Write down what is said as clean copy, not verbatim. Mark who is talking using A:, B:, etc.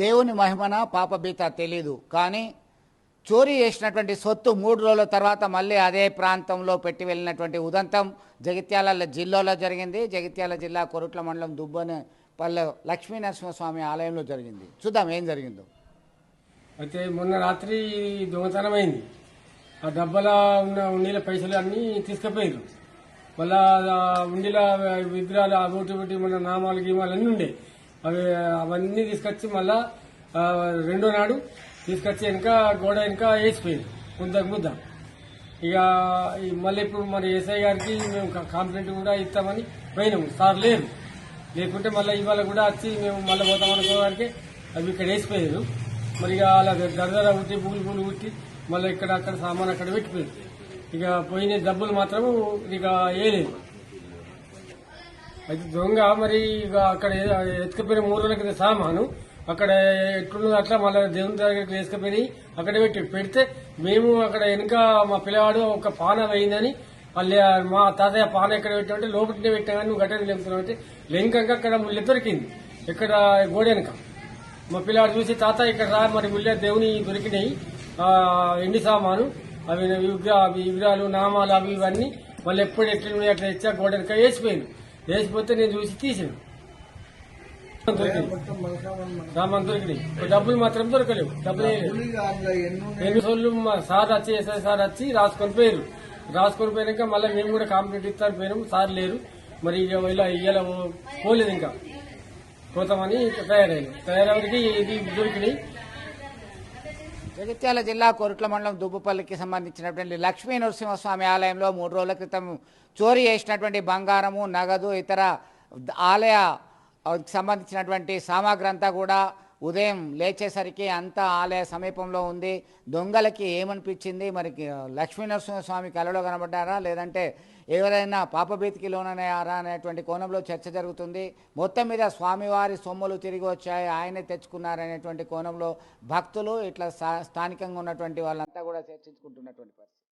A: దేవుని మహిమన పాపభీత తెలీదు, కానీ చోరీ చేసినటువంటి సొత్తు 3 రోజుల తర్వాత మళ్ళీ అదే ప్రాంతంలో పెట్టి వెళ్ళినటువంటి ఉదంతం జగిత్యాల జిల్లాలో జరిగింది. జగిత్యాల జిల్లా కొరుట్ల మండలం దుబ్బనపల్లె లక్ష్మీ నరసింహస్వామి ఆలయంలో జరిగింది. చూద్దాం ఏం జరిగిందో.
B: అయితే మొన్న రాత్రి దొంగతనం అయింది. ఆ డబ్బాలో ఉన్న ఉండీల పైసలు అన్నీ తీసుకుపోయారు. మళ్ళా ఉండిల విగ్రహాలు ఒకటి మన నామాలు గీమాలు అన్నీ ఉండే అవన్నీ తీసుకొచ్చి మళ్ళా రెండో నాడు తీసుకొచ్చి వెనక గోడ వెనక వేసిపోయారు ముద్ద. ఇక మళ్ళీ ఇప్పుడు మరి ఎస్ఐ గారికి మేము కంప్లైంట్ కూడా ఇస్తామని పోయినాము. సార్ లేరు, లేకుంటే మళ్ళీ ఇవాళ కూడా వచ్చి మేము మళ్ళీ పోతాం అనుకోవడానికి అవి ఇక్కడ వేసిపోయారు. మరి ఇక అలా దరదర ఉట్టి పూలు ఉట్టి మళ్ళీ ఇక్కడ అక్కడ సామాన్ అక్కడ పెట్టిపోయారు. ఇక పోయిన డబ్బులు మాత్రం ఇక వేయలేదు. అయితే దొంగ మరి ఇక అక్కడ ఎత్తుకుపోయిన 3 రోజుల కింద సామాను అక్కడ ఎట్లున్నదో అట్లా మళ్ళీ దేవుని దగ్గరికి వేసుకుపోయి అక్కడ పెడితే మేము అక్కడ వెనుక మా పిల్లవాడు ఒక పాన వేయిందని వాళ్ళు మా తాతయ్య పాన ఎక్కడ పెట్టామంటే లోపలినే పెట్టా కానీ నువ్వు గట్ట లెంకుతున్నావు అంటే లెంకంగా అక్కడ ముళ్ళె దొరికింది. ఇక్కడ గోడ వెనక మా పిల్లవాడు చూసి తాత ఇక్కడ రా మరి ముళ్ళె దేవుని దొరికినాయి ఎండి సామాను అవి విగ్రహాలు నామాలు అవి ఇవన్నీ వాళ్ళు ఎప్పుడు ఎట్లున్నాయి అట్లా ఇచ్చా గోడ వెనక వేసిపోయింది. వేసిపోతే నేను చూసి తీసాను. సామాన్ దొరికినాయి, డబ్బులు మాత్రం దొరకలేవు. డబ్బులు ఎన్ని రోజులు సార్ వచ్చి ఎస్ఐ సార్ వచ్చి రాసుకొని పోయారు. రాసుకొని పోయినాక మళ్ళీ మేము కూడా కంప్లైంట్ ఇస్తాను పోయినాము. సార్ లేరు, మరి ఇలా పోలేదు. ఇంకా పోతామని తయారవరికి ఇది దొరికినాయి.
A: జగిత్యాల జిల్లా కొరుట్ల మండలం దుబ్బపల్లికి సంబంధించినటువంటి లక్ష్మీ నరసింహస్వామి ఆలయంలో 3 రోజుల క్రితం చోరీ చేసినటువంటి బంగారము, నగదు, ఇతర ఆలయ సంబంధించినటువంటి సామాగ్రి అంతా కూడా ఉదయం లేచేసరికి అంతా ఆలయ సమీపంలో ఉంది. దొంగలకి ఏమనిపించింది, మరి లక్ష్మీ నరసింహస్వామి కలలో కనబడ్డారా లేదంటే ఎవరైనా పాపభీతికి లోనయ్యారా అనేటువంటి కోణంలో చర్చ జరుగుతుంది. మొత్తం మీద స్వామివారి సొమ్ములు తిరిగి వచ్చాయి, ఆయనే తెచ్చుకున్నారనేటువంటి కోణంలో భక్తులు ఇట్లా స్థానికంగా ఉన్నటువంటి వాళ్ళంతా కూడా చర్చించుకుంటున్నటువంటి పరిస్థితి.